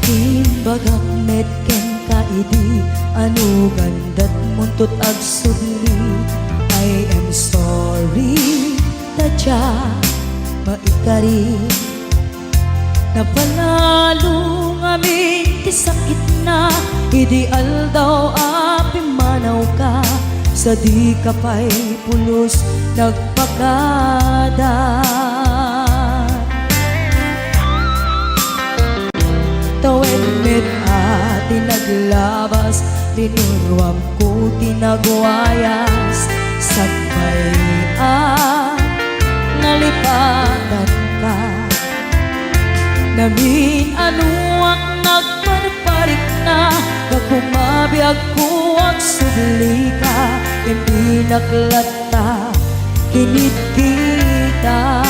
Timbagak metken kaidi anu gandat muntut ag sudli. I am sorry taja maikari napanalo ngamin ti sakit na ideal daw api manaw ka sa di kapay pulos nagpakada. Tawen met ati naglabas dinurwam ko tinagwayas sagbay nalipatan ka namin anuak nagparparik na nagpumabiyag ko ang subli ka hindi naklata kinit kita.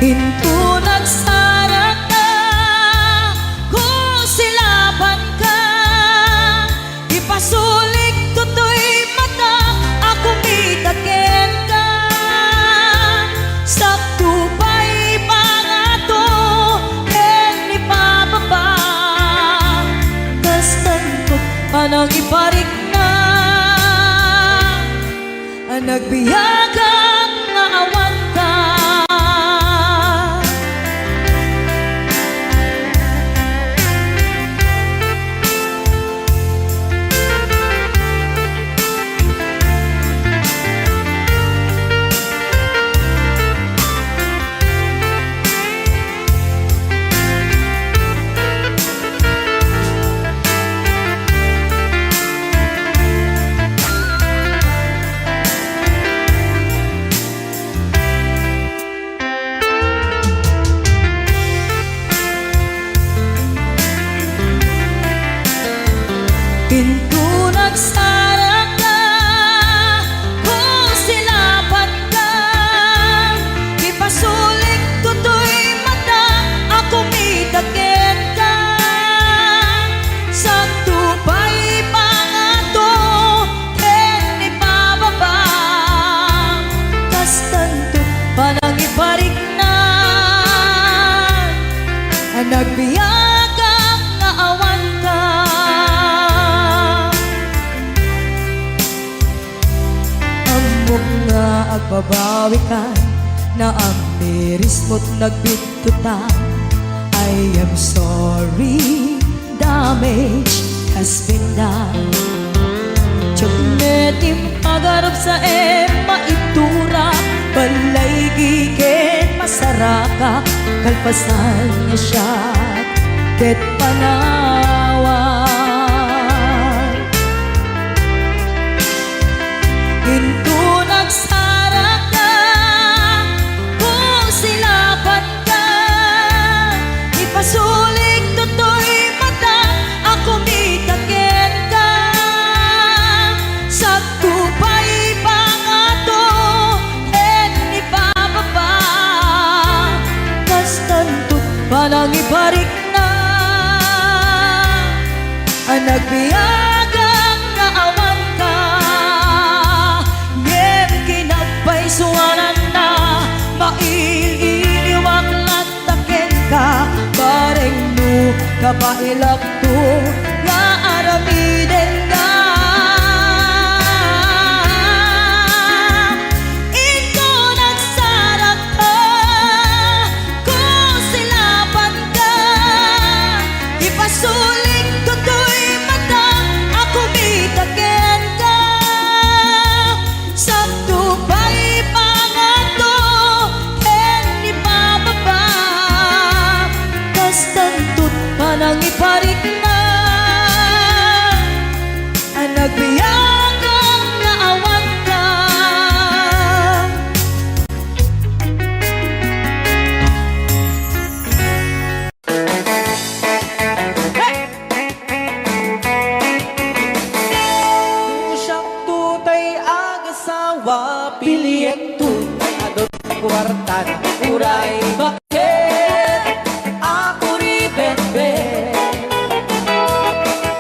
Hinto nagsarap na kung silaban ka ipasulik tutoy mata ako mitaken ka sakto pa'y pangato ken ni pababa kastantot panang iparik na nagbiyagang nga awan ka. Pinto nagsara ka kung silaban ka ipasulik tutoy mata ako mitaken ka sakto pa'y pangato ken ipababa kastanto panang iparik na nagbiyagang nga awan ka. Nga agbabawi ka na ang miris mo't nagbitutan. I am sorry, damage has been done. Tiyagnetim agarap sa maitura balay gigen masaraka kalpasan niya siya ket panawan. Hinto nagsara ka kung silaban ka ipasulik tutoy mata ako mitaken ka sakto pa'y pangato ken ipababa kastantot panang ibarik na nagbiyagang nga awan ka. Suwanan na maililiwag lataken ka bareng no kapailak to nga aramiden ka. Ito nagsarap ka kung silaban ka ipasulik tutoy mata ako mitaken ka sakto pa'y panang iparik na nagbiyagang nga awan ka. Kung siyang tutay ang asawa piliyek tutay adot kwarta na uray bakit ako ribetbe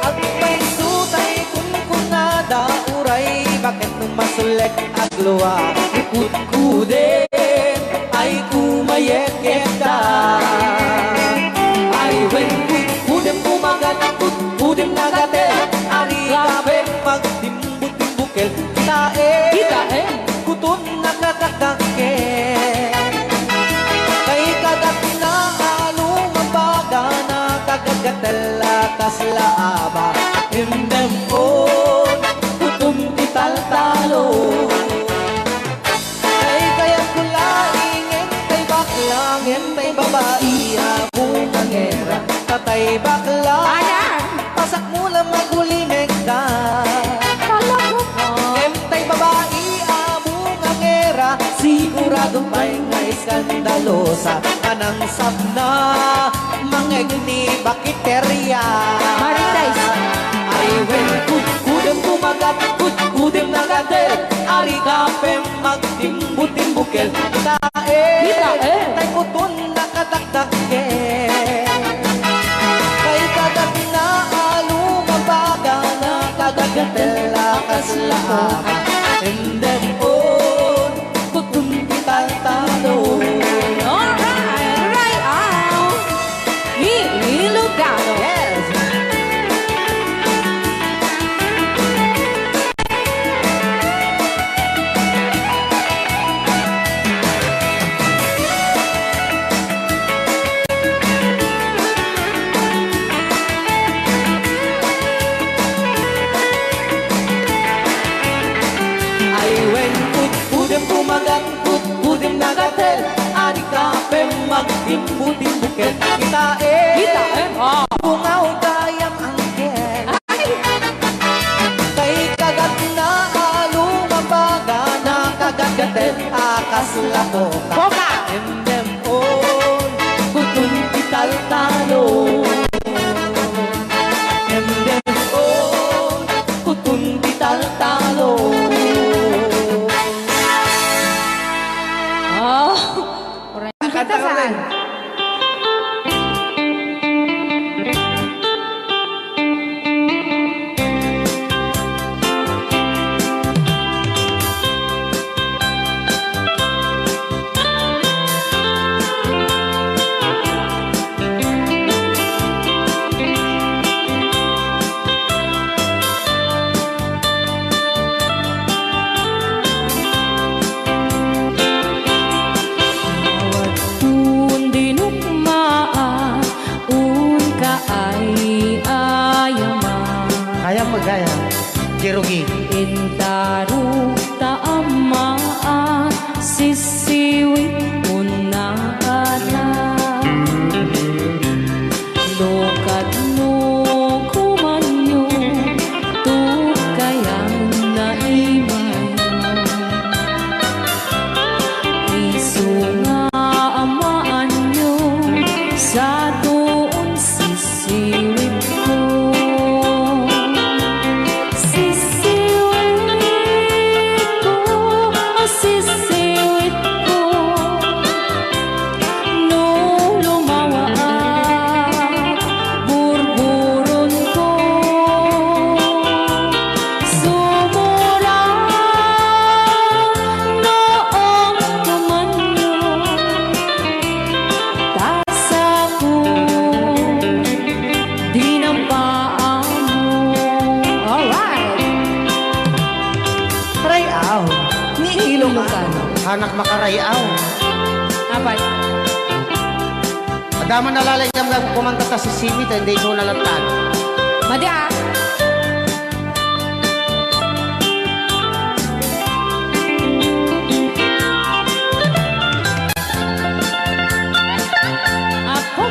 at may sutay kunkunada uray bakit nung masulek agluwa ikut kuden ay kumayek kagatella kaslaaba Hindemon kutum italtalo Ay kaya kulaing entay baklang entay babae Abong angera tatay baklang Pasak mo lang magulimig ka Entay babae abong angera Sigurado pa'y nga iskandalosa Anang sabna mangeg ni bakiterya Maritais. Ay wen kudem kumagat kudem nagadet Ari kapem magtimbutimbukel Tae tay kutun nakataktakel Kay kagat na alumabaga na kagagatela kaslaaba And then on kutun italtalo Alright, right out. Mi Lugano. Yes! Ay wen kudem kumagat kudem nagatel Ani kapem magtimbutimbukel Kita Oh. bungaw kayang angkel Kay kagat na alumabaga na kagagatet akas lakoka Boka. Endem on kutun italtalo Endem on kutun italtalo Oh. Orang kita saan? Bawat tun dinukmaan un kaay ayaman Kaya magaya Kirugi Intaruk taamaan sisiwit unana Lokat no kumanyo tukayan na imayo Isu nga amaan nyo sa doon sisiwit ko Sisiwit ko, sisiwit ko No lumawaan, burburon ko Sumura noong kumanyo Tasa ko, dinampaan mo Alright! Rayaw Ni Ilocano Anak makarayaw Apa? Adaman nalalay niya mga kumanta ta si Simi ta hindi ko nalantan Madi ah. Ako?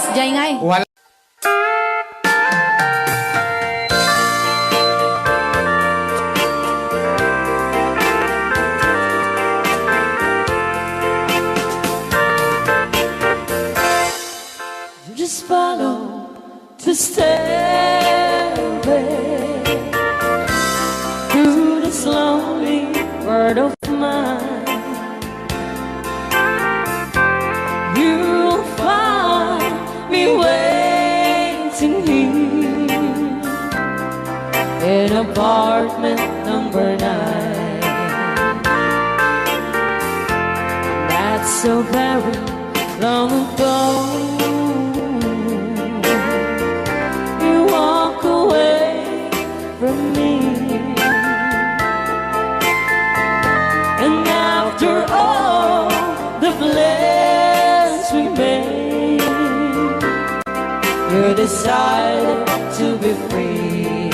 Yes, jay ngay. Wala. Just follow the stairway through this lonely world of mine. You'll find me waiting here in apartment number 9. That's so very long ago. From me, and after all the plans we made, you decided to be free.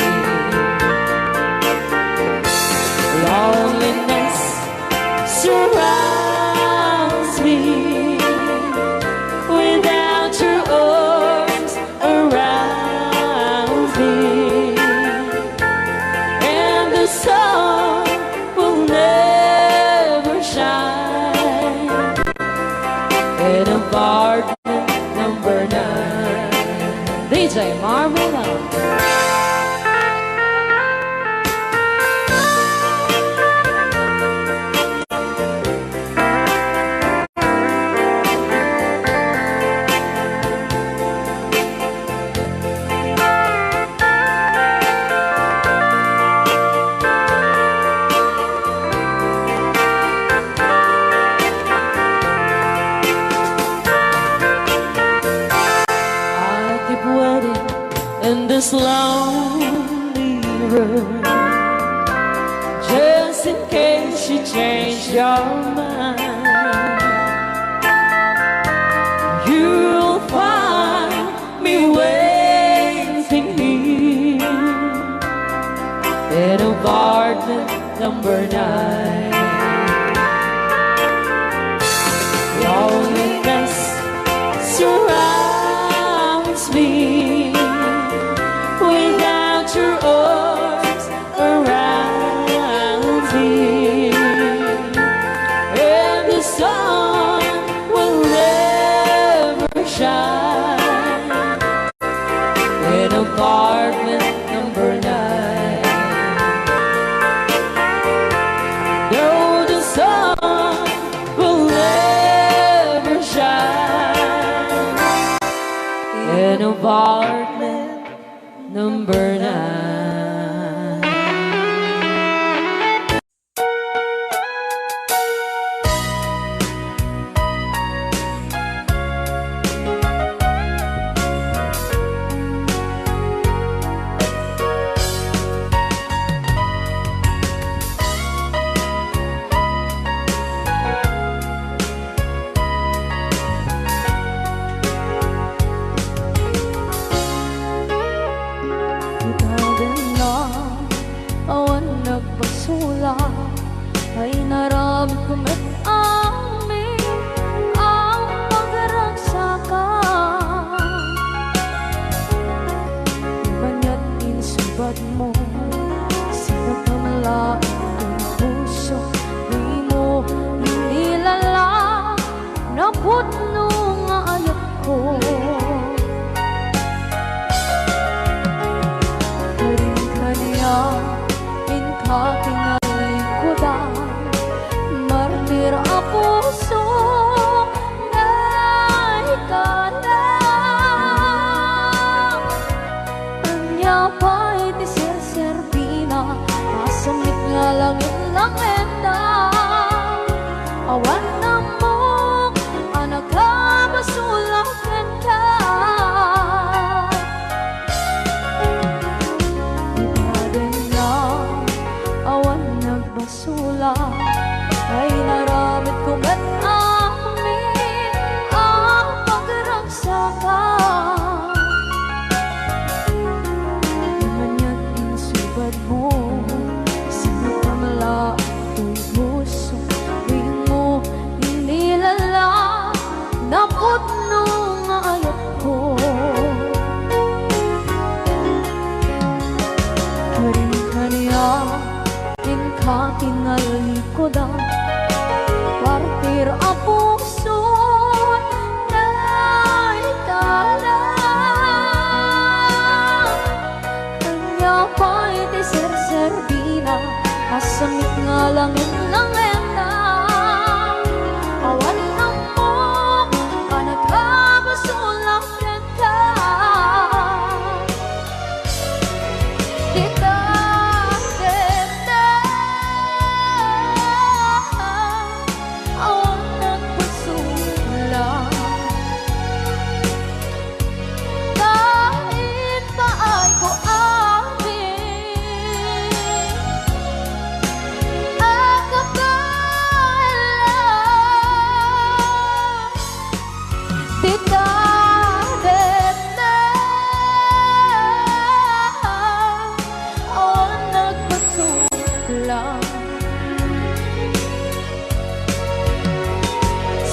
Loneliness surrounds me without your arms around me. The sun will never shine in apartment number 9. DJ Marvin. In this lonely room, just in case you change your mind, you'll find me waiting here in apartment number 9. Loneliness surrounds me without your arms around me, and the sun will never shine in apartment number 9. No, the sun will never shine in apartment number 9.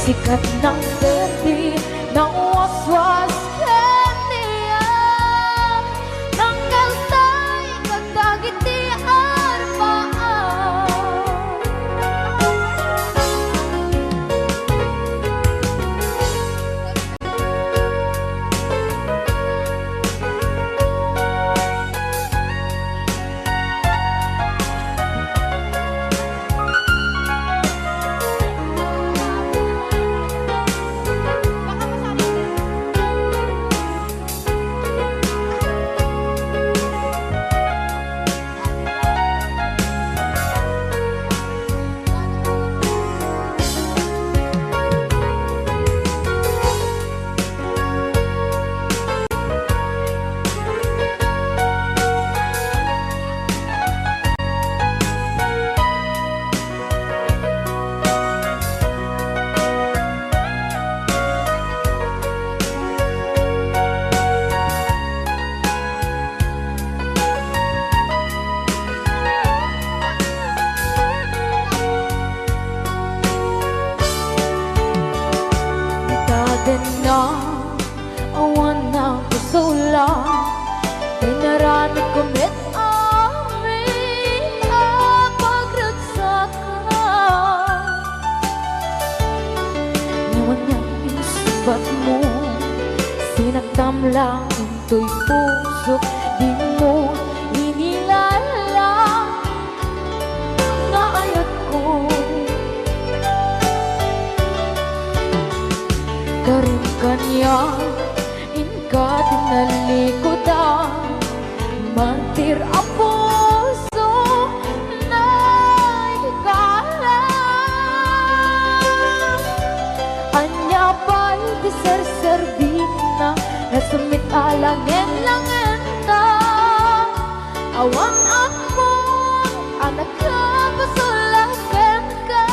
Sikat ng berde ng waswas kaniya ng kalsay kagdagit di arbaan. Na awan ng pusula Pinarami kumit amin ang pagragsakan. Ngayon niyang inisubat mo Sinagdam lang into'y puso Di mo inilala na ayat ko Karin kanya inka tinalikodan Mantir ang puso na ikalang Anya ba'y di serservin na Nasumit alangin langin na Awan ako anak ka pasulagan ka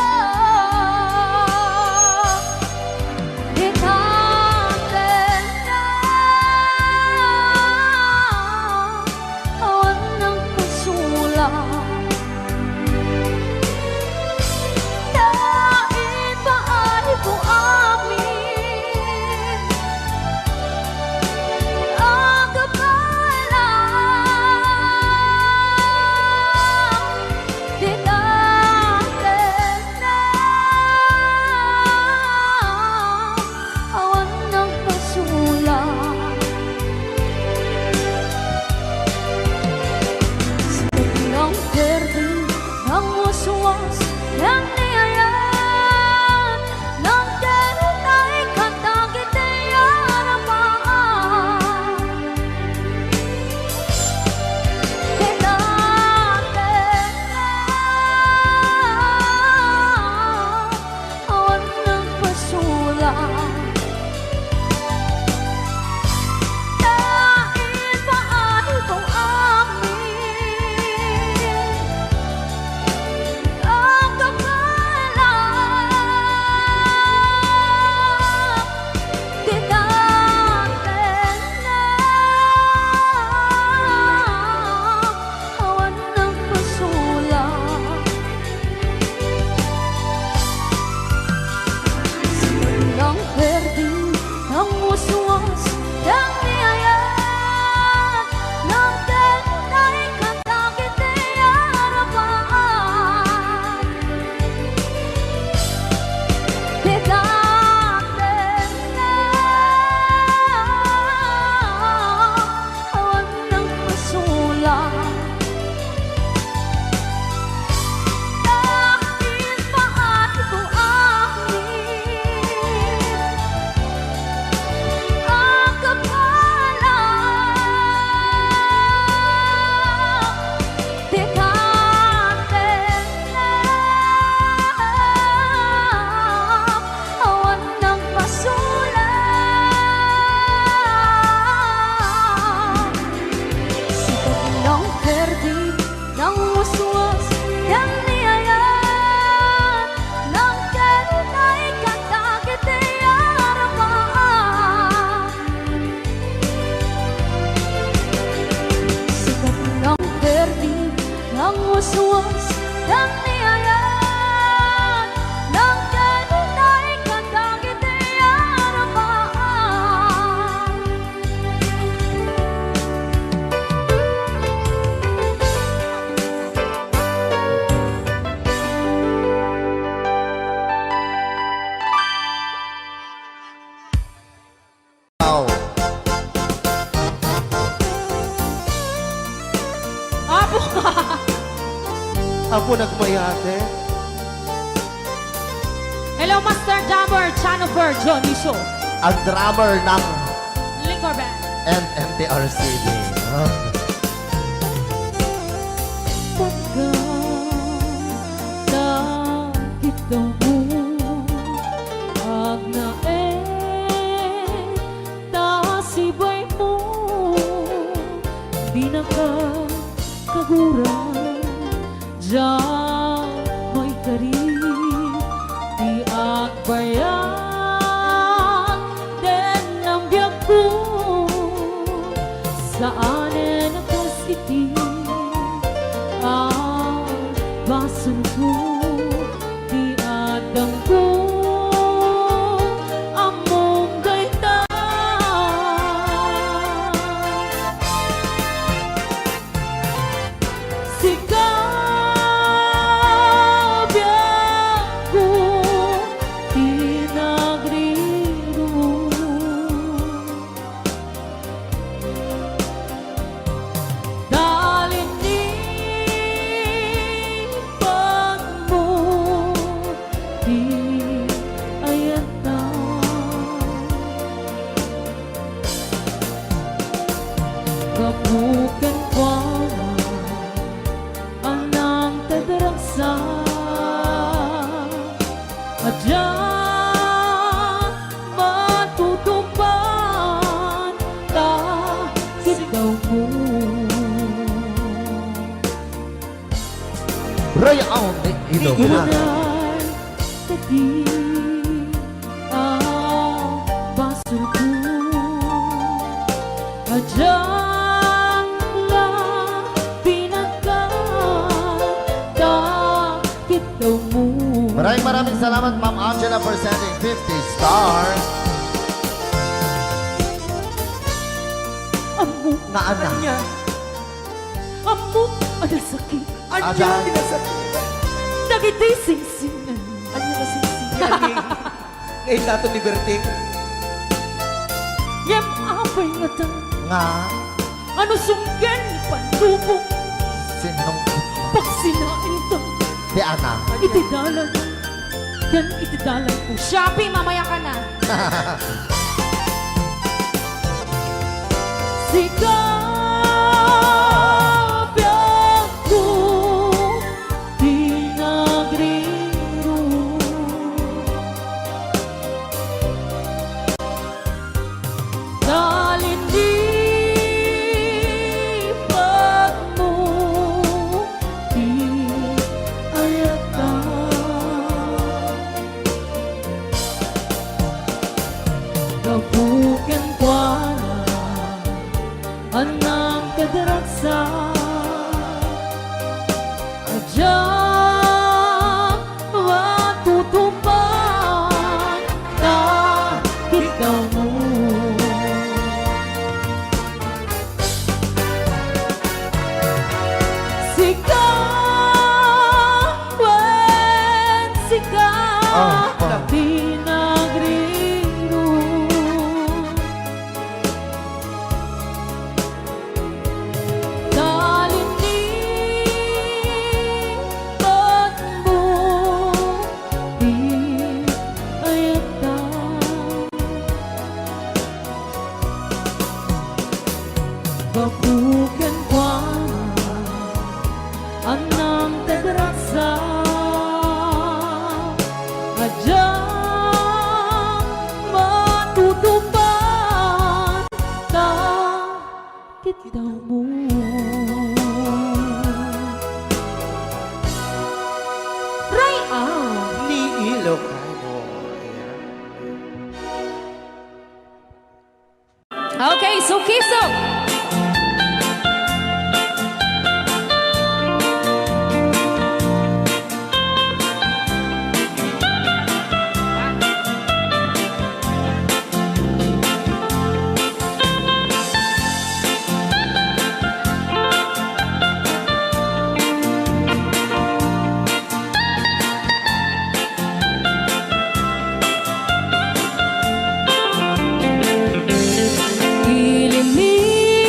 Ako nagmayate. Hello, Master Drummer, Chanover, Johnny Show. Ang drummer ng Liquor Band. MTRCB. Pagkakita mo agnae tasibay mo di nakakagurang diyan mo'y kari di agbayan den ang biyag ko saan nakasiti ang baso ko di adang ko among gaita sikabyan ko di nagriro dalin ni pag mo di ayata kapukan ko anang tadarangsa at diyan matutupan kahit daw mo Royal ni Ilocana. Igunan tadi ang basur ko Adyan lang pinagkakit daw mo Maraming salamat, Ma'am Angela, for sending 50 stars. Amo, Na anak. Niya. amo, ada sakit Anya Ajan. tinasakit. Nagitay singsingan Anya nasisiyan. Ngayon nato ni Berting. Yam apay nga ta Nga, Ano sunggan panlubong sinong Pag sinain ta di anak. Itidalan Yan itidalan ko Shopee, mamaya ka na Sikabyan ko Di nagriro Dalin di pag mo Di ayata Kabukan kwa anang kadaraksa Adyan matutupan kahit daw mo Sikawan, sikaw di nagriro Dalin ni pag mo di ayata Babukan kwa anang tadarasa Adyan matutupan kahit daw mo Ryan Ni Ilocano. Okay, so kiso Ilimi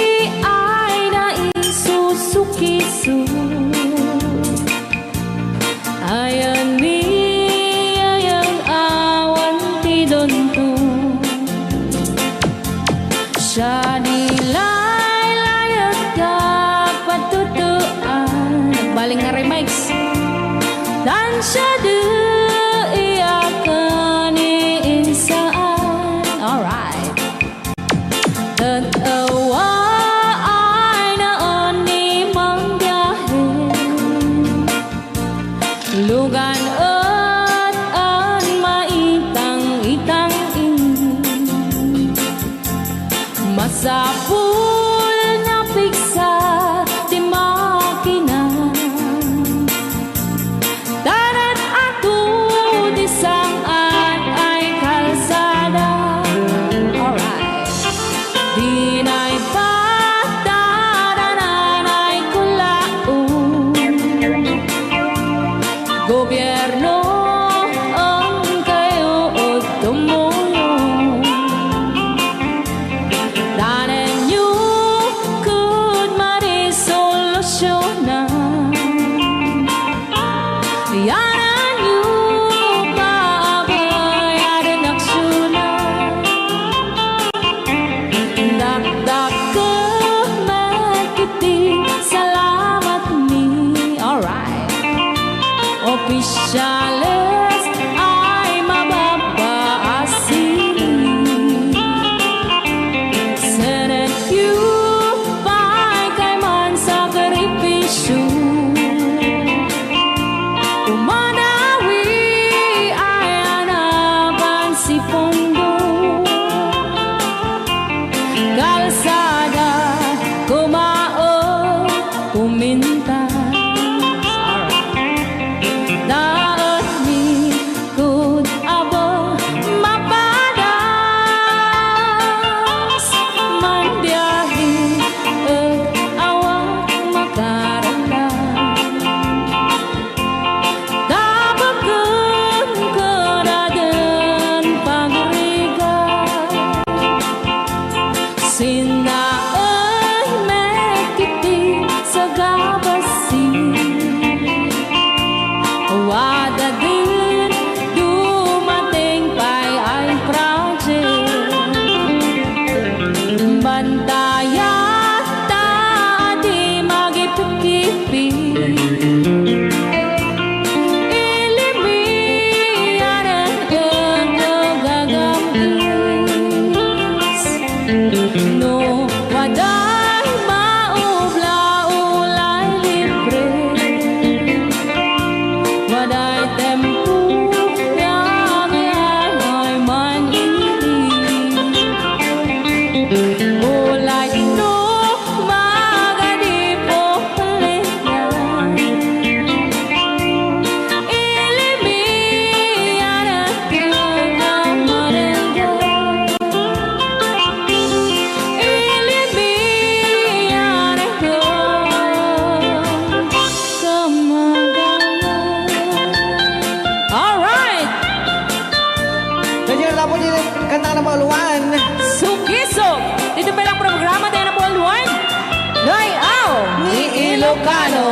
Siya nilay layag ka patutuan. Baling nga remix. Dan siya di iyakan iinsaan. Alright. Tatawa ay naon ni mang biyahe. Lugan at an maitang-itang masapul na piksa di makina. Darat ato di saan ay kalsada. Alright. Di na'y patadanan ay kulaon. Gobyerno ang kayo o tumulong. Danan nyo could marisolusyonan. Yanan nyo paabayaran aksyonan. Dakdak ka magkiti, salamat mi. Alright. Opisyales ay mababaasin. Senate you kay man sakripisyo. Umanawi ay anapan si Pondo. Kalsada kumao kuminta. Daan ni kud abo mapadas man biyahe at awak makaramdam. Dabagan ka na din pagrigat. Sinaan mekiti sa gabasin. Wada din dumating pa'y ay project. Bantayan ta di magipikipi. Ilimiyan ang gagamis. No, waday maubla-ulay libre. Waday tempo yang ay manili. Ulay no magadipo leyan. Ilimiyan at kagamarenga. Ilimiyan at kagamarenga. Alright! Nandiyan na po din kanta ng Pauluan. Sukisok! Dito pa lang programa tayo na buwan-buwan. Layaw ni Ilocano.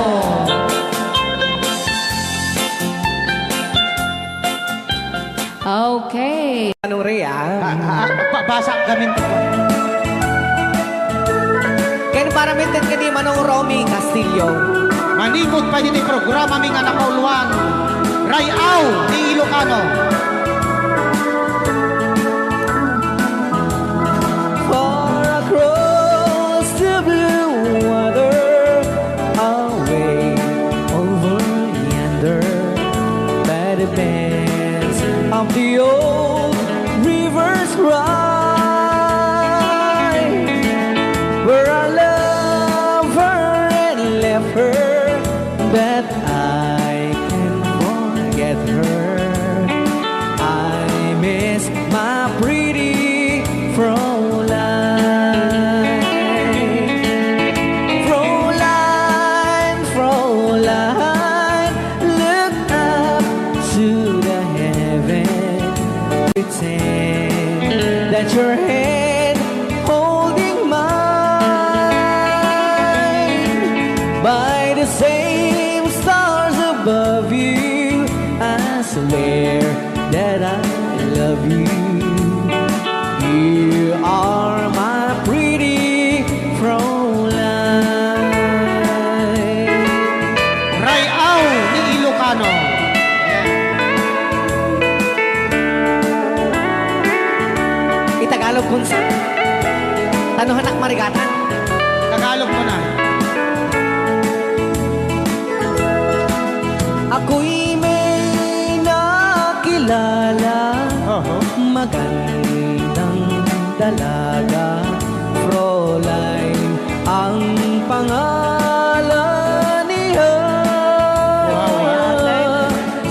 Okay. Anong Rhea? Basa kami. Kaya para mintin ka di Manong Romy Castillo. Manikot pa din yung programa ming anak kauluan. Rayaw ni Ilocano. Far across the blue water, away over yonder, by the banks of the old rivers ride, where I love her and left her, that I can forget her. I miss my pretty Fräulein. Fräulein, Fräulein, look up to the heaven. Pretend that your hand holding mine. By the same stars above you, I swear that I love you. You are my Tagalog kunsa. Tanuhan nak marigatan. Tagalog mo na. Ako'y may nakilala, magandang dalaga, Fräulein ang pangalan niya.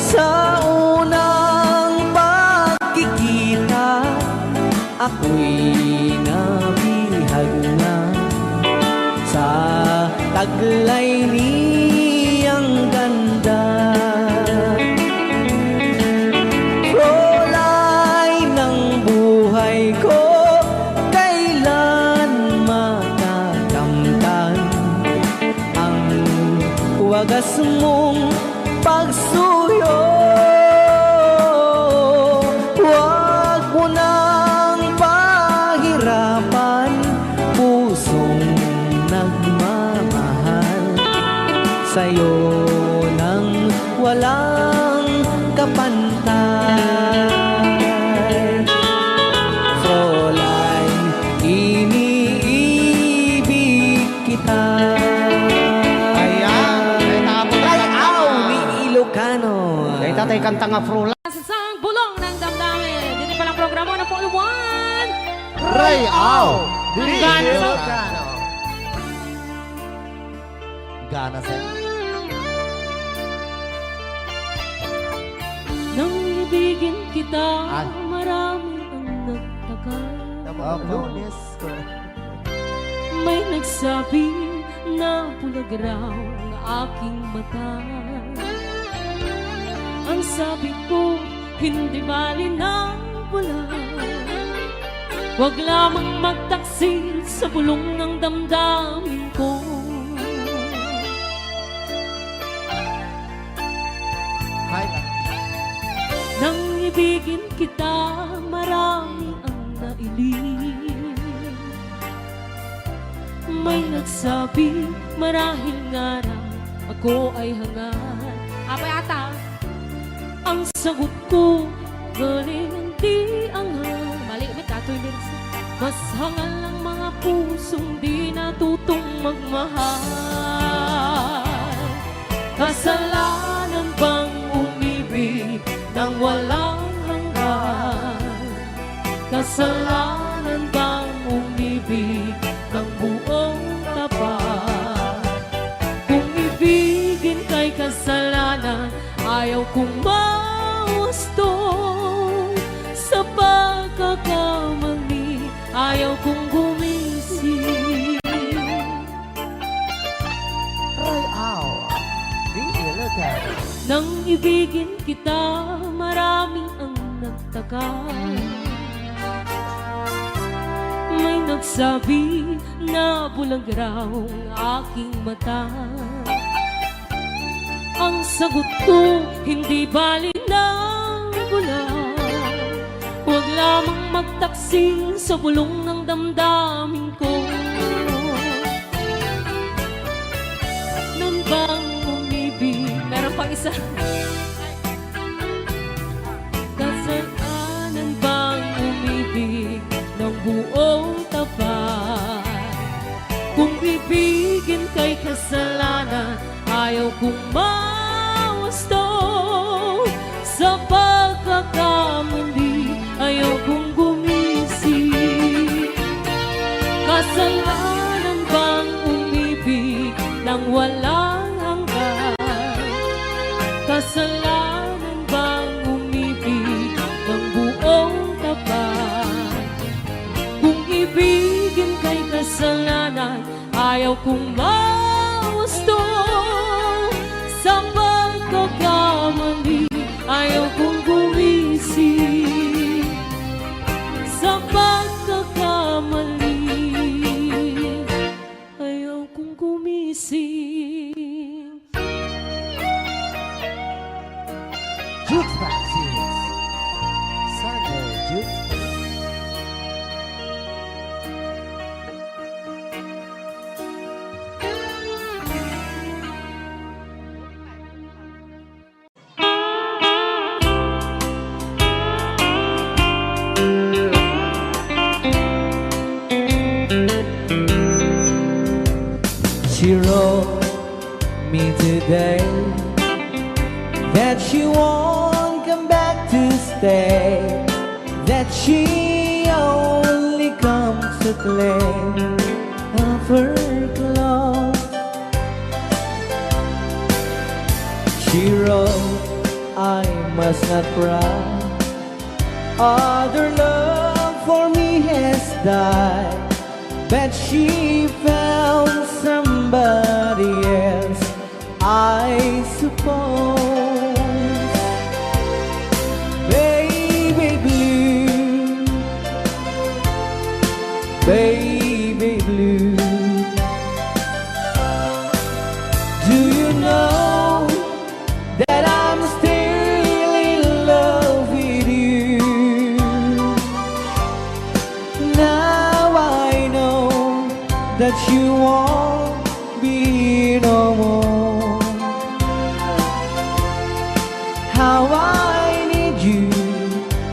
Sa unang pagkikita, ako'y nabihag na sa taglay niyang ganda. Fräulein ng buhay ko, kailan matakamtan ang wagas mong pagsuyo. Huwag mo nang pahirapan pusong nagmamahal sa'yo nang walang kapantay. Fräulein, iniibig kita. Ayan. Ay, tapos na Rayaw ni Ilocano. Ay, tatay kanta nga Fräulein. Sa bulong ng damdamin. Dito palang programa na po Luwan. Rayaw Ang gana sa... Gana sa... Nang ibigin kita, marami ang nagtagal. May nagsabi na bulag raw ang aking mata. Ang sabi ko, hindi bali ng bulag. Huwag lamang magtaksil sa bulong ng damdamin ko. Nang ibigin kita, marami ang nailing. May nagsabi, marahil nga raw ako ay hangat. Abay ata, ang sagot ko, galing hindi anghang. Mali, may tatoy lyrics. Mas hangal ang mga pusong di natutong magmahal. Kasalanan bang umibig nang walang hanggan? Kasalanan bang umibig ng buong tapat? Kung ibigin kay kasalanan, ayaw kong mahusto. Sa pagkakamali, ayaw kong gumising. Nang ibigin kita, marami ang nagtagal. May nagsabi na bulag raw ang aking mata. Ang sagot ko, hindi bali ng bulag. Huwag lamang magtaksil sa bulong ng damdamin ko. Nang bang umibig, meron pang isa. Kasalanan bang umibig ng buong tapat? Kung ibigin kay kasalanan, ayaw kong mahusto. Sa pagkakamali, ayaw kong gumising. Kasalanan bang umibig nang walang hanggan? Kasalanan bang umibig ng buong tapat? Kung ibigin kay kasalanan, ayaw kong mahusto. Sa pagkakamali, ayaw kong gumising. Sa pagkakamali, ayaw kong gumising. Jukebox Series. Sunday Jukebox. today that she won't come back to stay, that she only comes to claim of her clothes. She wrote, I must not cry, other love for me has died, but she found somebody else, I suppose. Baby blue, baby blue, do you know that I'm still in love with you? Now I know that you won't be no more. How I need you,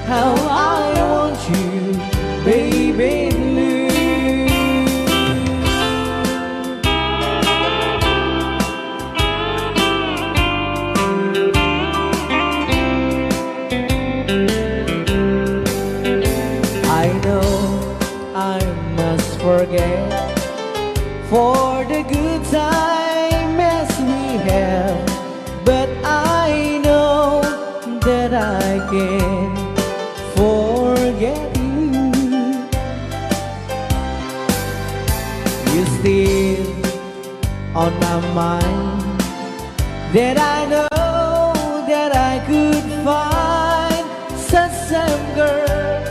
how I want you, baby blue. I know I must forget for the good time as we have, but I know that I can forget you. You're still on my mind, that I know that I could find such some girl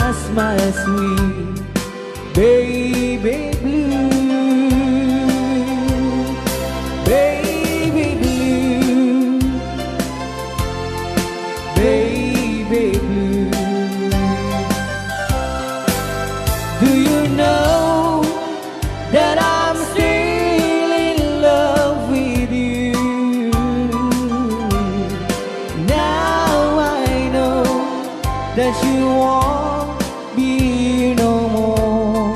as my sweet baby blue, baby blue, baby blue. Do you know that I'm still in love with you? Now I know that you won't be no more.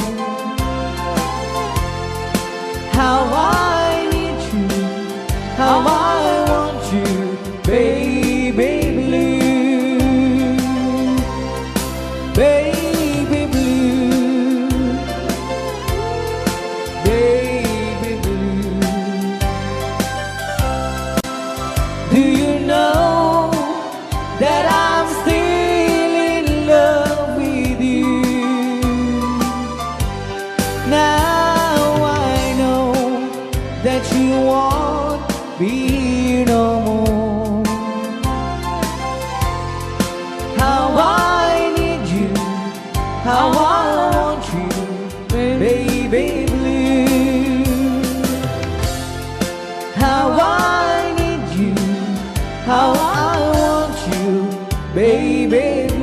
How I need you, how I want you, baby blue, baby blue, baby blue. Do you know that I'm still in love with you? Now I know that you won't be no more. How I need you, how I want you, baby blue. How I need you, how I want you, baby blue.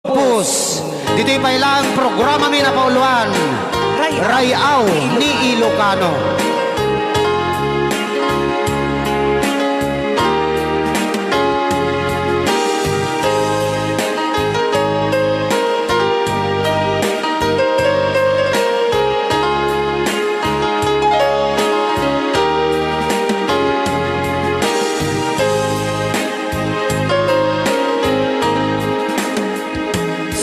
Pus, dito'y pailang programa mi na pauluan, Rayaw ni Ilocano.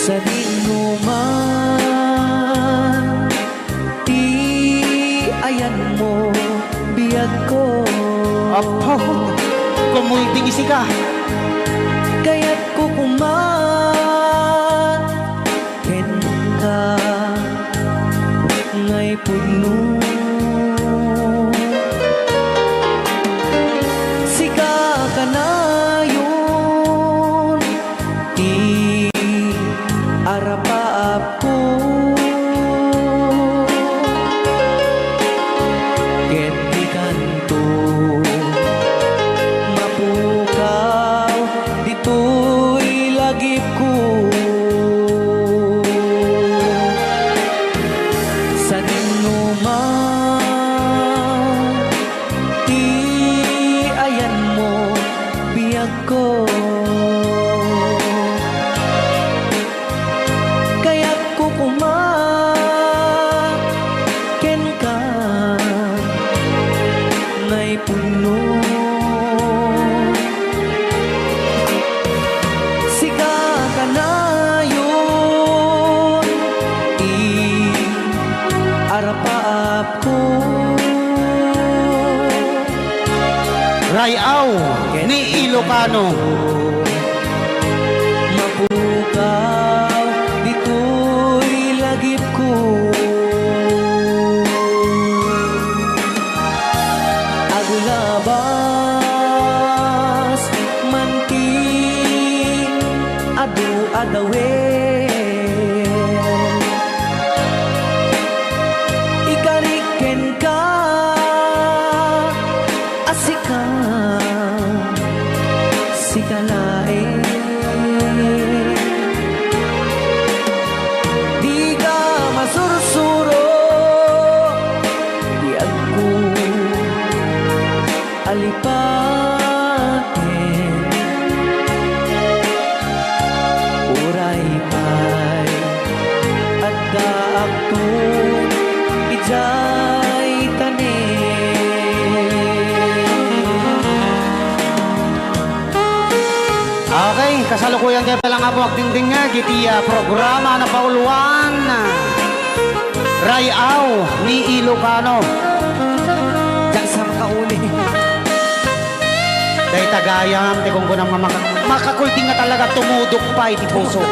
Sa dinuman, ayan mo, biyag ko. Apo, kumulting isi ka. Kaya't ko ken ka ngay puno. Sika ka na yun, arapaap ko. Ket di kanto mapuka babaap ko. Rayaw ni Ilocano. Mapukaw, dito'y lagip ko. Aglabas, manting, adu-adawen. Ikariken ka, asika, sikalain. Di ka masursuro, di ako alipatin. Uray pa'y at daak to ijay tanin. Okay, kasalukuyan kayo palang nga po agdingding nga gitiya programa na pauluan Rayaw ni Ilocano. Diyan sa makauli. Dahil tagayam, di kung kunang makakulting nga talaga tumudok pa iti puso.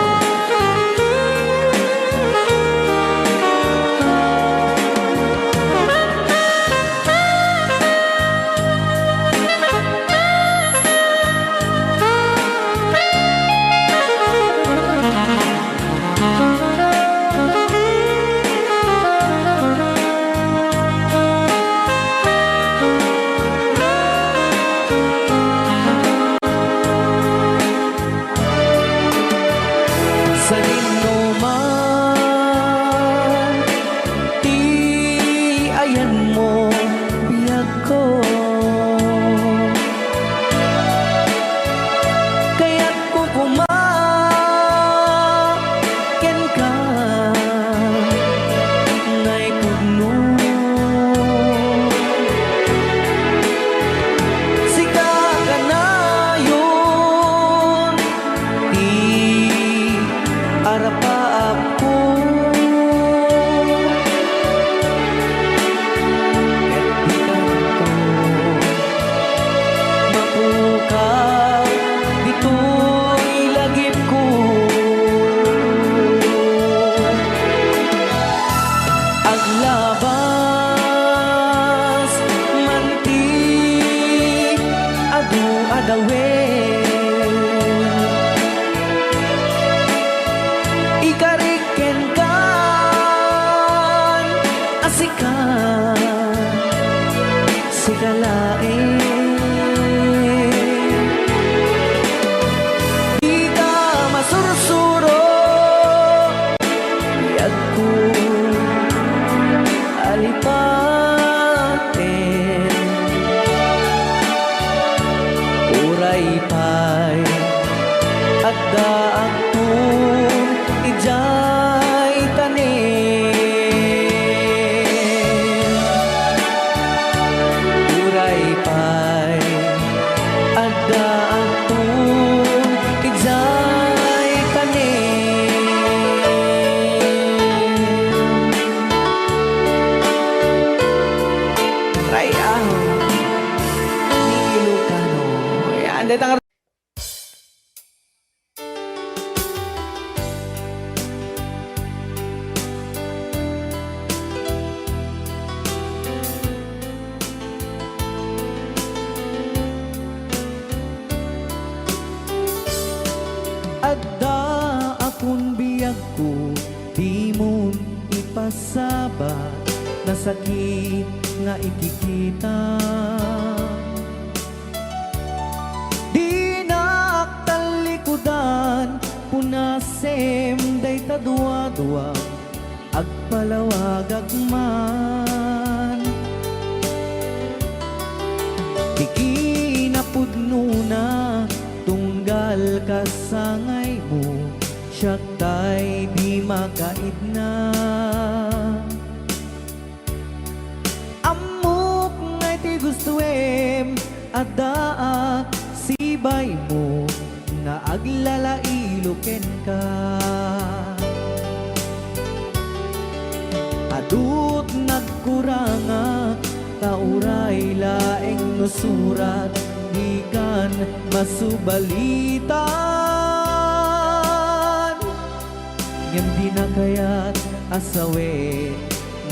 Sa man, ti ayan mo biyag ko. Kaya't kukumaken ka ngay pugno. Sika ka na yun, ti arapaap ko. Ket di kanto mapukaw, dito'y lagip ko. Aglabas, mantik, adu-adawen. Ikariken kan, asika, sikalain. Di ka masursuro, biyag ko alipatin. Uray pa'y at daak ko ijay tanin. Uray pa'y at daak ko ijay tanin. Rayaw ni Ilocano. Yan, dito ang adda akong biyag ko, di mo ipasaba na sakit nga ikikita. Di naktalikudan, punasem day tadwa-dwa, agpalawag agman. Di kinapudno na tunggal kasangay mo, siya tay di makaid na. Amok ngay ti gustuem, adaak sibay mo, na aglalailuken ka. At Adut nagkuranga tauray laeng no surat ikan masubalitan ngem di na kayat asawe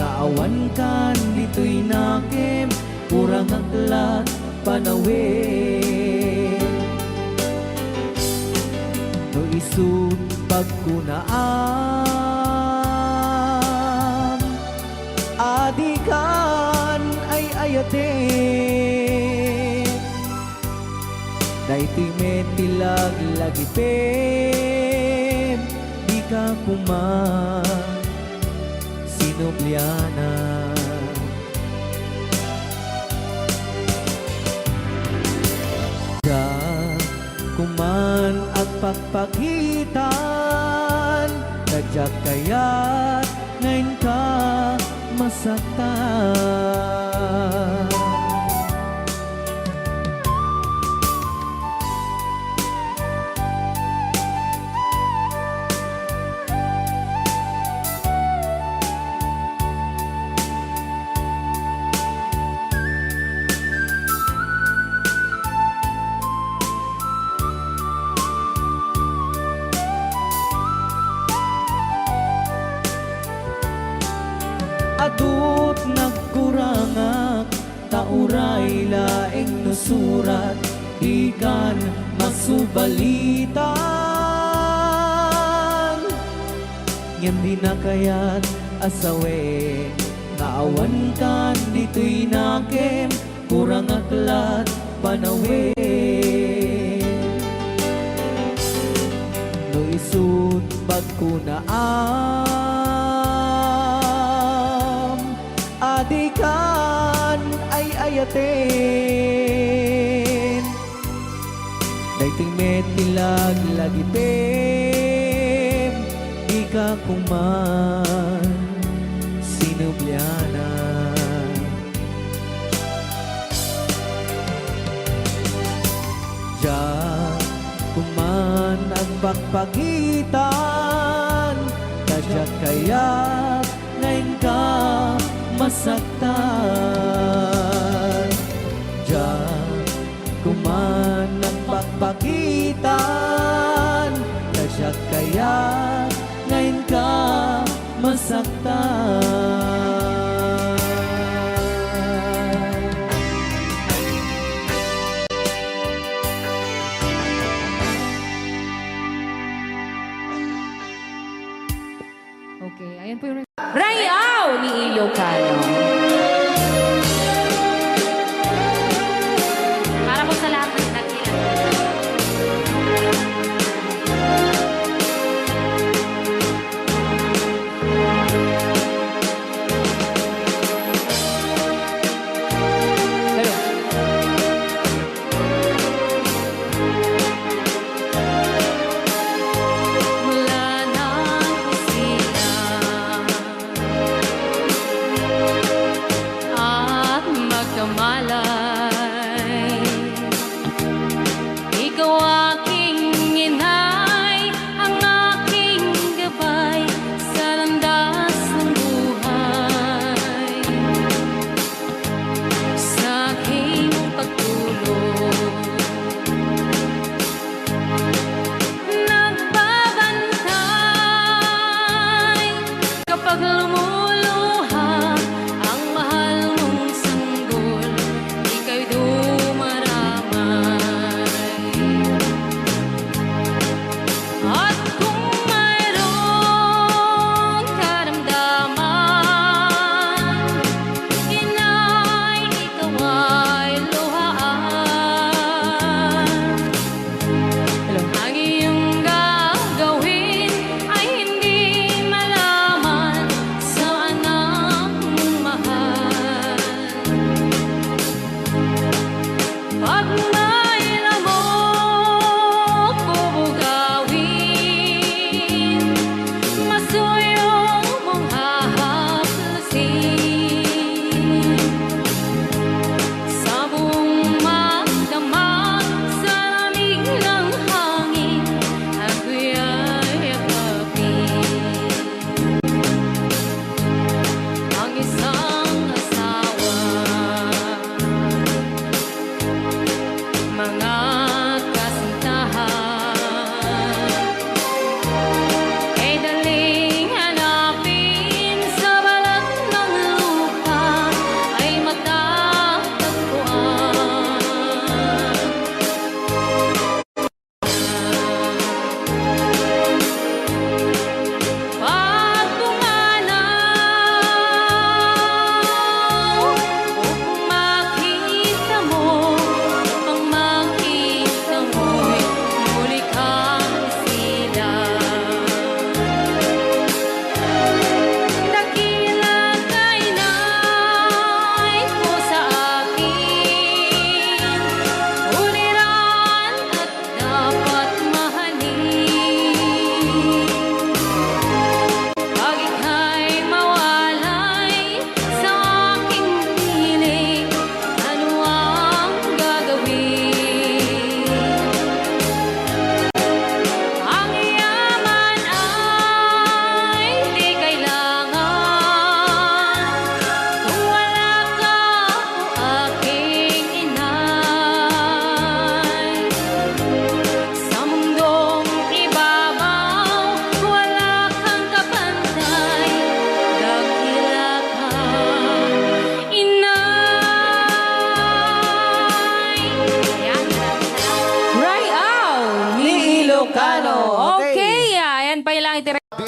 nga awan kan dito'y nakem kurang aklat panawe no isut pagkunaan adikan ay ayate daito'y metilag lagi pem di ka kuman sinubliana da kuman at pagpakitan nadyak kayat ngayon ka masaktan adut nagkurangak tauray laeng no surat ikan masubalitan ngem di na kayat asawe naawan kan dito'y nakem kurang aklat panawe no isut pagkunaan adikan ay ayaten dayting metilag lagi pem di ka kuman sinubliana ja kuman ang pagpagitan kadyak kayat ngayon ka masaktan Diyan kuman ang pagpakitan Kasya kaya ngayon ka masaktan Okay, ayan po yung Rayaw ni Ilocano. Para po sa lahat ng nakilang. Hello. Mula nang sila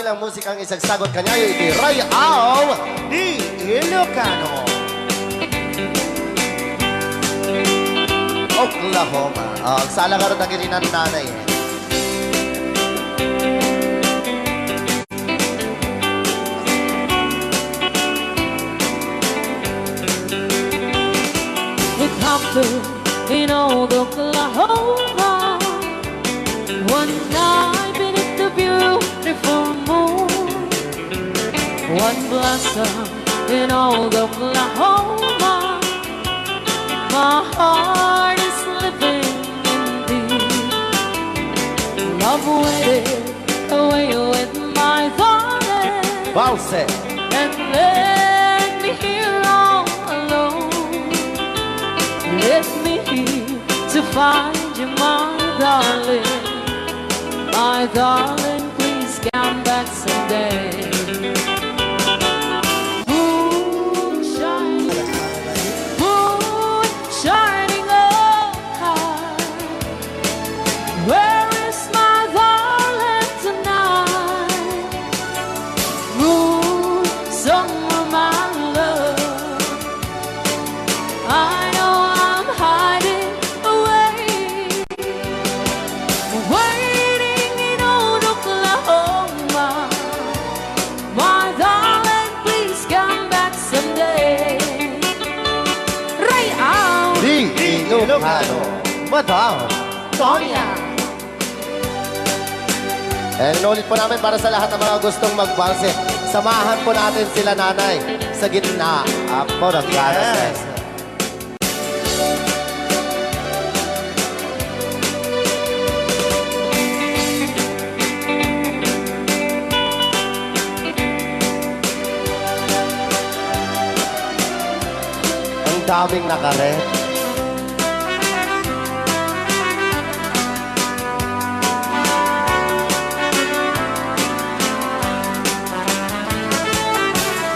dahil ang musikang isagsagot kanya ay iti Rayaw ni Ilocano. Oklahoma. Ang sala ka rin na kininan nanay. It happened in old Oklahoma. One night beneath the beautiful moon. One blossom in old Oklahoma. My heart is living in thee. Love waited away with my darling. Bounce it. And let me here all alone. Let me here to find you, my darling. My darling, please come back someday. Moon shining on high. Where is my darling tonight? Moon, summer, my love. I know I'm hiding away, waiting in old Oklahoma. My darling, please come back someday. Rayaw Di Ilocano. Madam. Sonia. And inulit po namin para sa lahat ng mga gustong magbanse. Samahan po natin sila nanay sa gitna. Ako ng yes. Ang daming nakaret.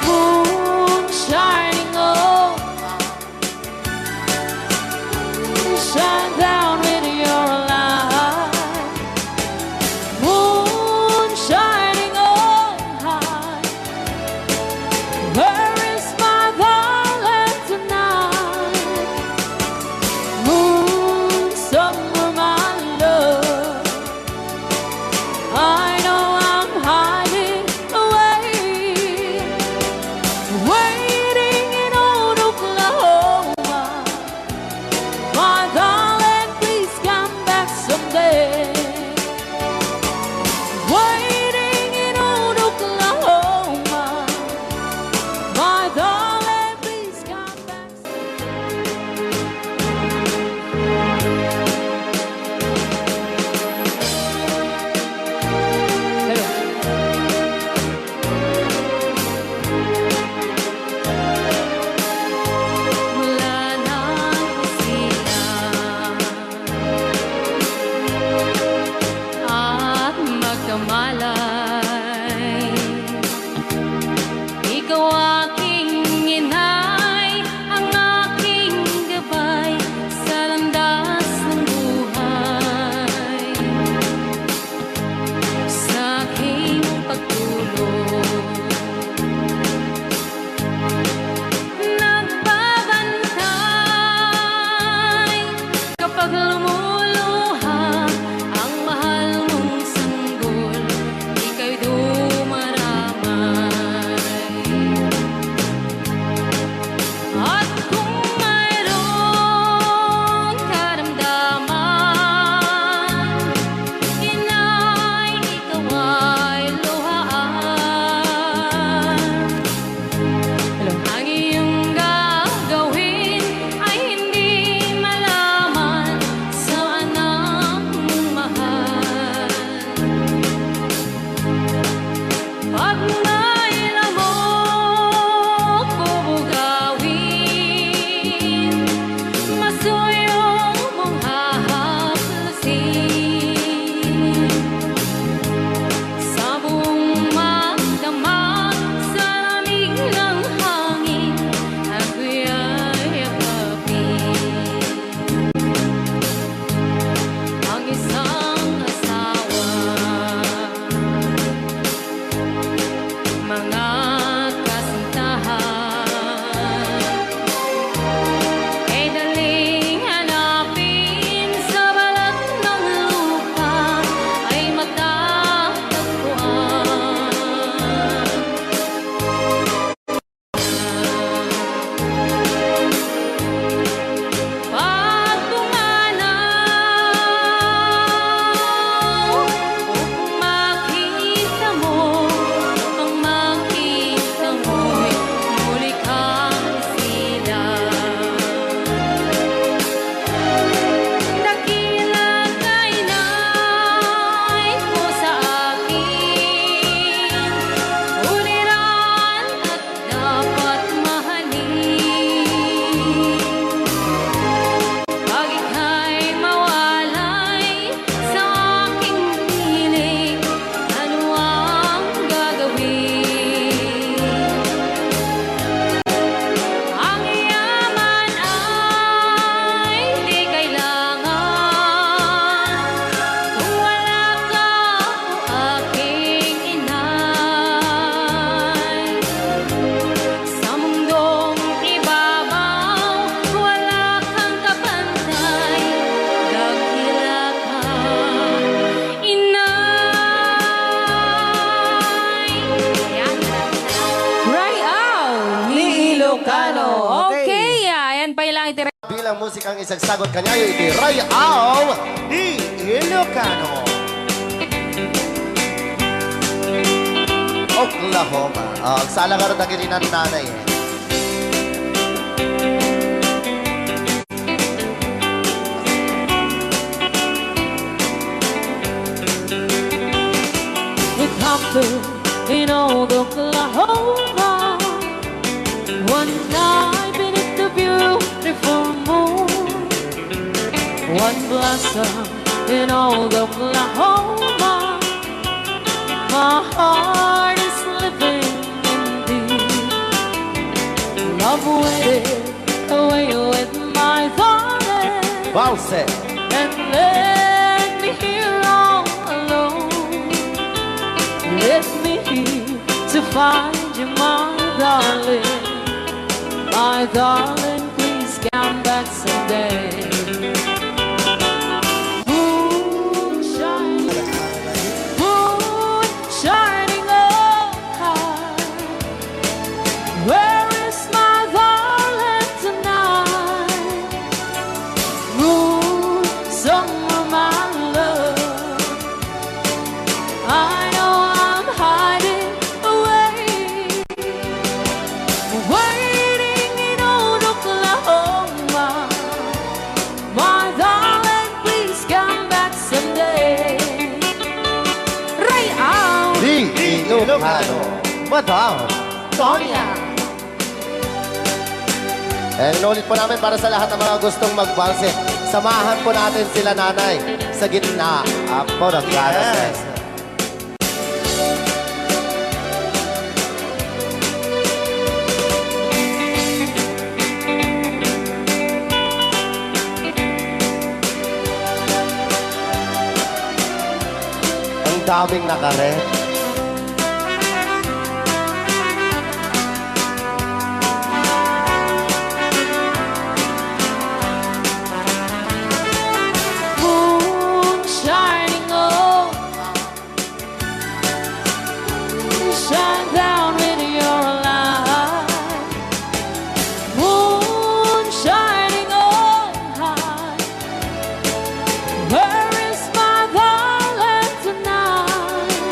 Moon shining on, shine down with your light. Moon shining on high. Where is my darling tonight? pa ilang itira. Bilang musikang isang sagot kanyayo iti Ray Au di Ilocano. Oklahoma. Ang sala nga rin nagilinan nanay. It happened in old Oklahoma one night beneath the beautiful moon. One blossom in old Oklahoma. My heart is living in deep love waited away with my darling. Valse. And let me here all alone. Let me here to find you, my darling. My darling, please come back someday. Moon shining, moon shining oh high. Where is my darling tonight? Moon, summer, my love. I know I'm hiding away, waiting in old Oklahoma. My darling, please come back someday. Ray Au Di Ilocano. Madam Sonia. Inulit po namin para sa lahat ng mga gustong magbalse. Samahan po natin sila nanay sa gitna po ng Ganas. Ang daming nakaret. moon shining oh, shine down with your light. Moon shining oh high. Where is my darling tonight?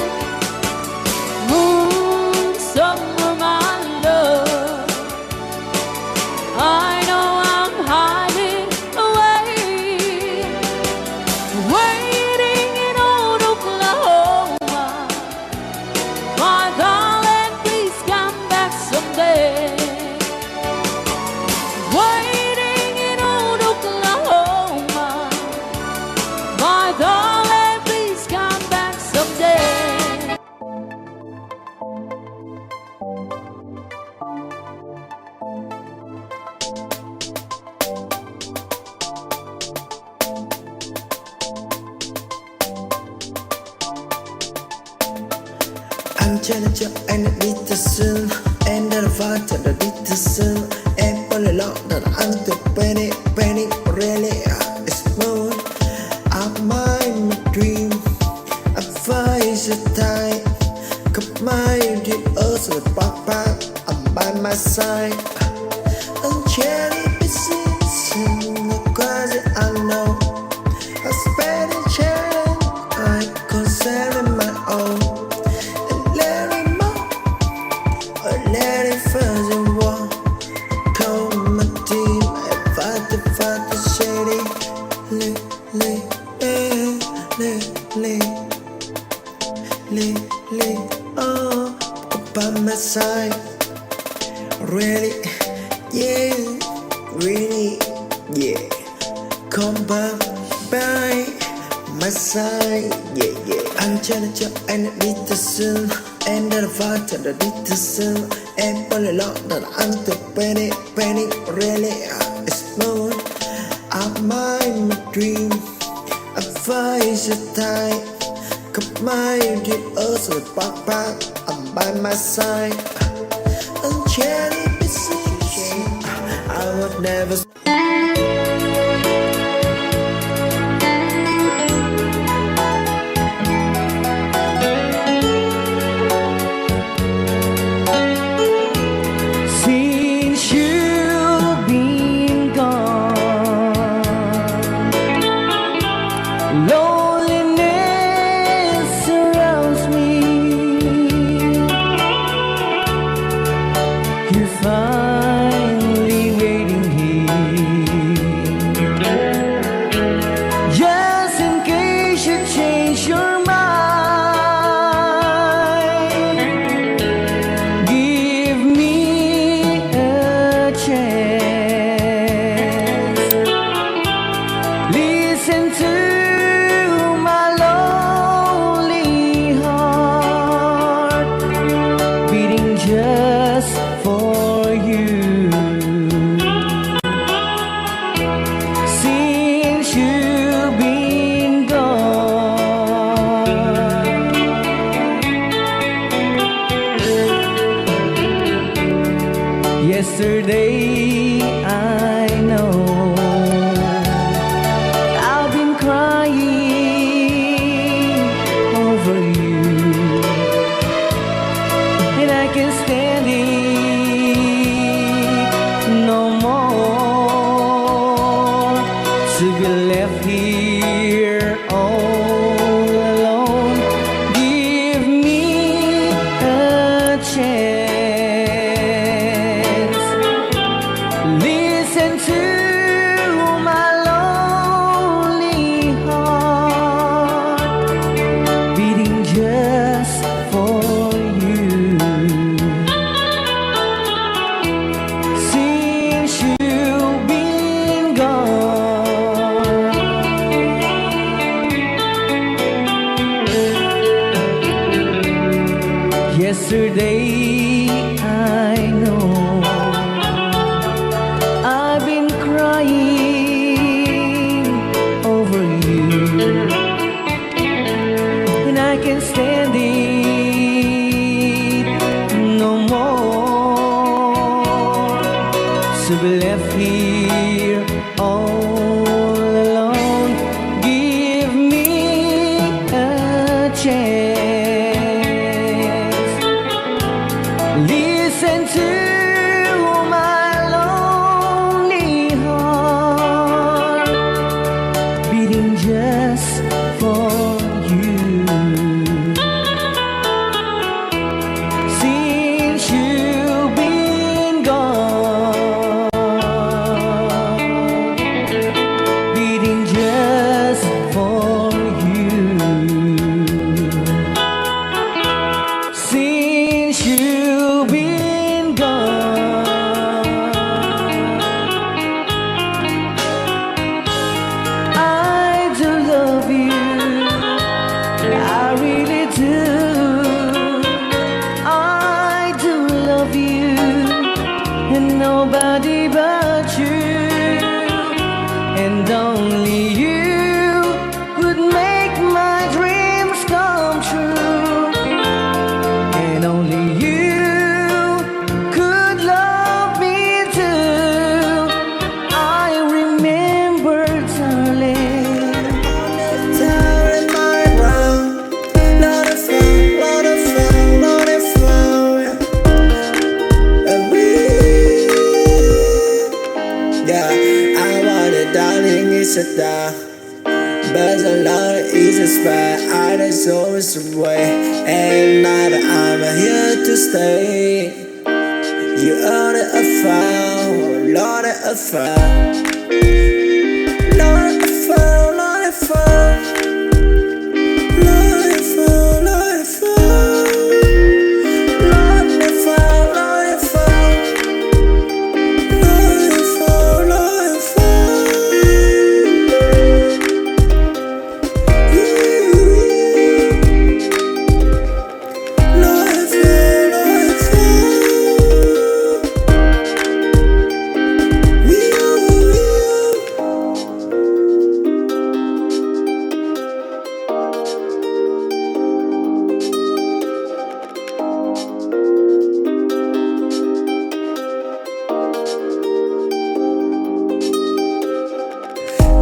Moon, summer, my love. I know I'm hiding away, waiting in old Oklahoma. My darling, please come back someday. Waiting in old Oklahoma. My darling, please come back someday. I'm trying to and it beat the sun and then I fight to the beat the sun and pull it out that I'm the penny really it's moon I'm my dream I find the time come my deep earth with papa I'm by my side I'm cherry pieces in the closet I know I spend a cherry I consider my own let it more, or let it fuzz and walk. Call my team, fight the city. Oh, by my side. Really, yeah, really, yeah. Come back by my side, yeah, yeah. I'm trying to and it beat the sun and then I fight to the beat the sun and pull it out that I'm the penny really it's moon I'm my dream I find the time come my deep earth with papa I'm by my side I'm cherry pieces I would never Since you've been gone Yesterday I know I've been crying over you, and I can't stand it no more to be left here all alone. Give me a chance. Listen to my lonely heart beating just for you. Since you've been gone, yesterday I know I've been crying over you, and I can't stand it no more to be left here all alone. Give me a chance. Listen to my lonely heart beating just for you. Since you've been gone, beating just for you. Since you've been gone, I do love you, I really do. I do love you, and nobody but you, and only you would make my dreams come true, and only you could love me too. I remember, darling, Turn my round, lot of fun, lot of fun, lot of fun. And yeah, I want it, darling, it's a die. But a lot is a spy, I just always away. And now that I'm here to stay, you are the affair, Lord of affair. Lord of affair, Lord of affair. Lord of affair, Lord of affair. Lord of affair, Lord of affair. Lord of affair, Lord of affair. Lord of affair, Lord of affair. We are.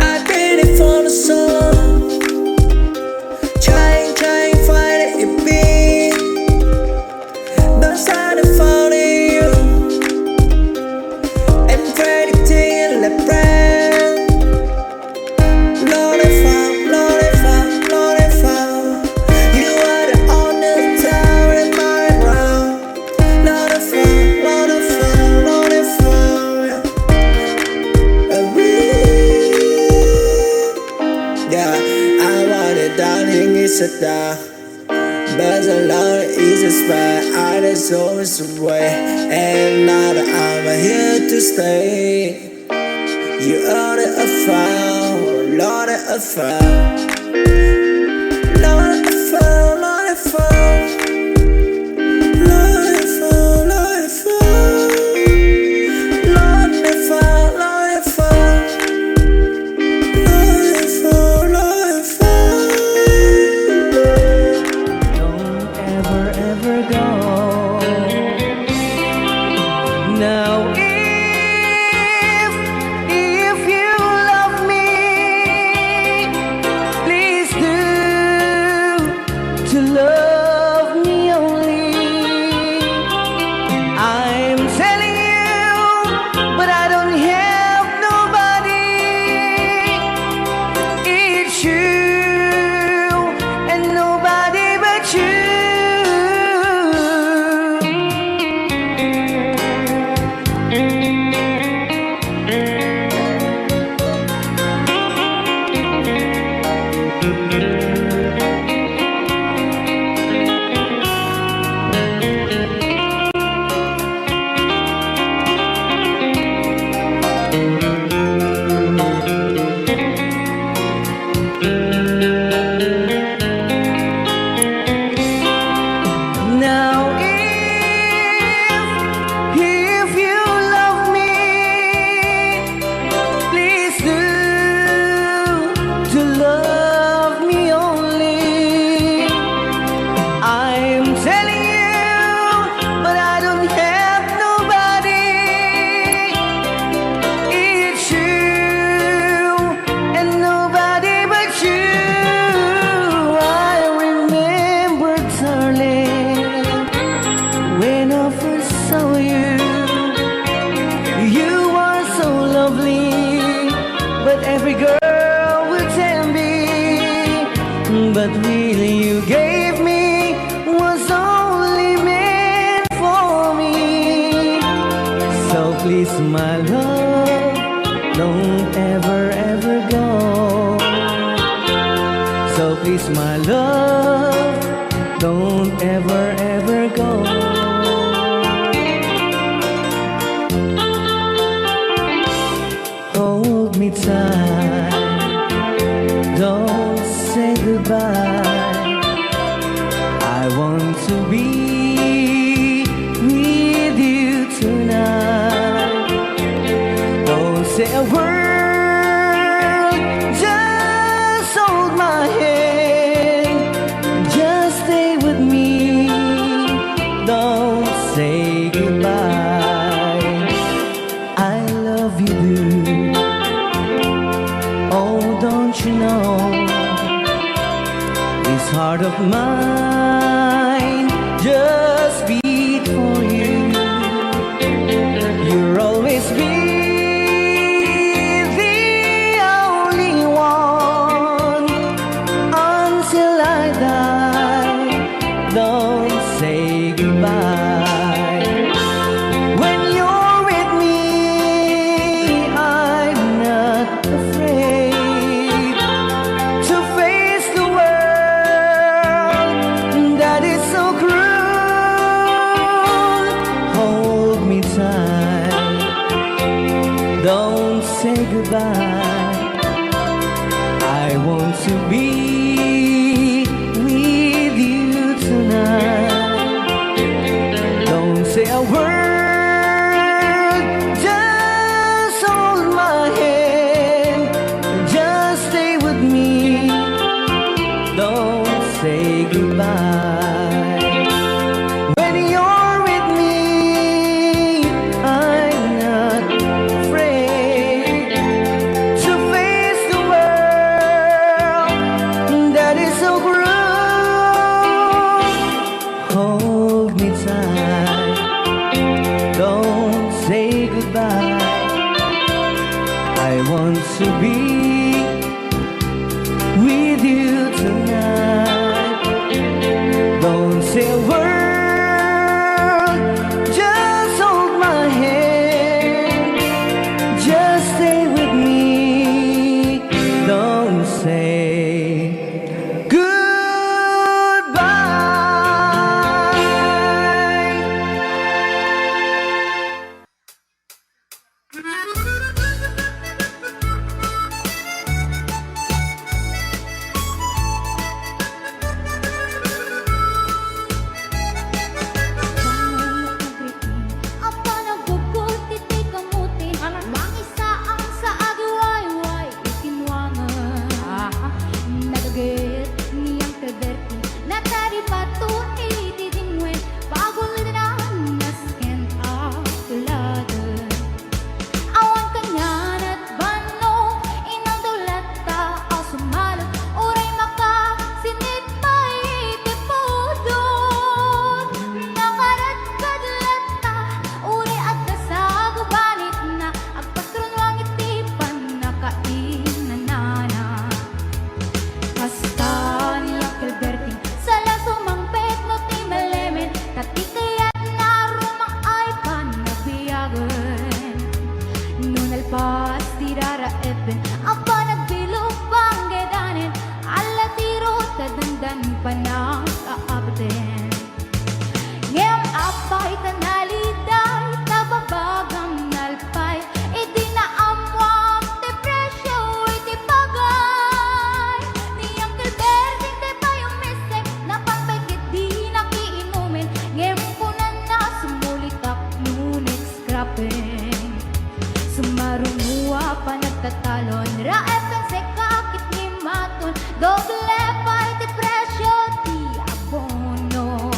I did it for the song, trying, find it in me. But I found you and predicting the brand. Lord, I found, Lord, I found, Lord, I found. You are the only tower in my round. Lord, I found, Lord, I found, Lord, I found. And yeah, I want it, darling, it's a die. But a lot is a spy, I just always away. And now that I'm here to stay, you are the affair, Lord of affair. Lord of affair, Lord of affair. Lord of affair, Lord of affair. Lord of affair, Lord of affair. Lord of affair, Lord of affair. Don't ever go. Now Now if you love me, please do to love me only. I'm telling you, but I don't have nobody. It's you and nobody but you. I remember, darling, when I first saw you, you are so lovely, but every girl would tell me, but really you gave me was only meant for me. So please, my love, don't ever, ever go. So please, my love, don't ever, ever go. Hold me tight, don't say goodbye. I want to be with you tonight. Don't say a word, just hold my hand. Just stay with me, don't say goodbye. I love you, dude. Oh, don't you know, this heart of mine just beat for you. You'll always be the only one until I die. Don't say goodbye. When you're with me, I'm not afraid to face the world that is so cruel. Hold me tight, don't say goodbye. I want to be with you tonight. Don't say a word, just hold my hand. Just stay with me, don't say goodbye. When you're with me, I'm not afraid to face the world that is so cruel. Hold me tight, don't say goodbye. I want to be with you tonight. Don't say a word, just hold my hand. Just stay with me, don't say goodbye. tatalon Raepen se kakit ni maton Doble parte presyo di abono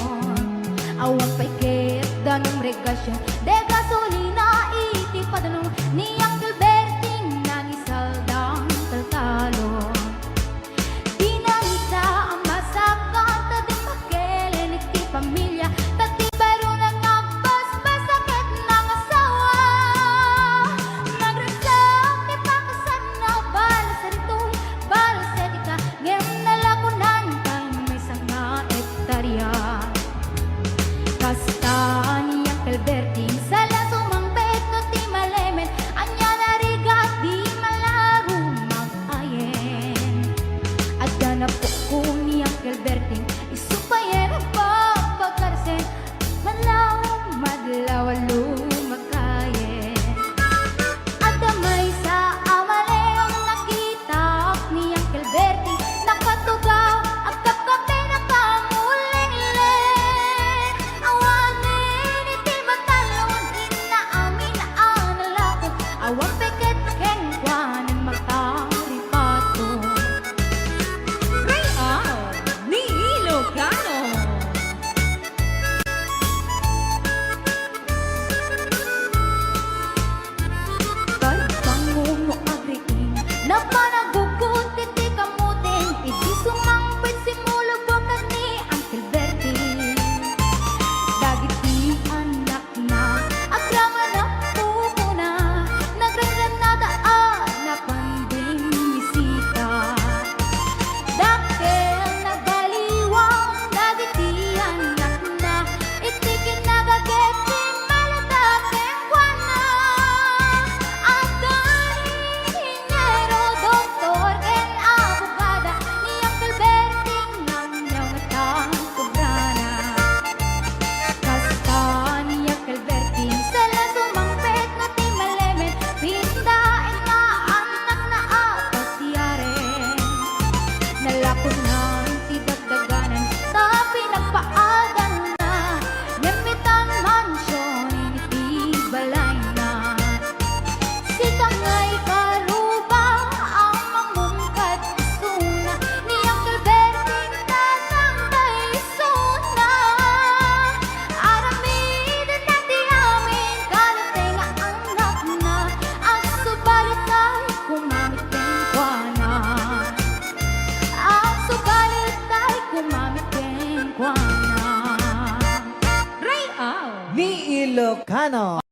Awan pa'y kep danong regasyon De gasolina iti padanong Ni Uncle Berting nagisaldang taltalon Dinanisa ang masakan Tadi pakelen iti pamilya Tati baro na nagbasbasakit ng asawa Nagresak ni pakasan na balas rito'y balas etika Ngayon nalakunan kay may sanga ektarya Kasta ni Uncle Berting sa lasumang beto ti malemen Anya narigat di malaro mag-ayen At ganap ko ni Uncle Berting isupayen ang papakarsen Malaw, madlaw, lumakayen At damay sa amaleong nakita ni Uncle Berting Nakatugaw ang kapkape na kamuling-ling Awanin iti batalon inaamin ang nalakot Awan peket kenkwanan magtaripato Ray Au ni Ilocano. Karbangon mo agriin Na panagugot iti kamutin Iti sumangpit simulubok at ni Uncle Berting Dagiti anak na Agraman na pupo na Nagragran na daan Na panding bisita Dakil na galiwang Dagiti anak na Iti kinagaget Di maladaking kwana At dahil ingero doktor ken abogada Ni Uncle Berting nang nyamatang sobrana Kasta ni Uncle Berting sa lasumangpet na ti malemen Pindain nga anak na apasiyaren Nalakunan ti dagdaganan sa pinagpaagan na Nemitan mansyon iti balay na Si Tangay Karuba ang mamungkat isuna Ni Uncle Berting tatangay isuna Aramidin na ti amin kalating anak na At subalit ay kumamit kenkwana At subalit ay kumamit kenkwana Ray Au. Ni Ilocano.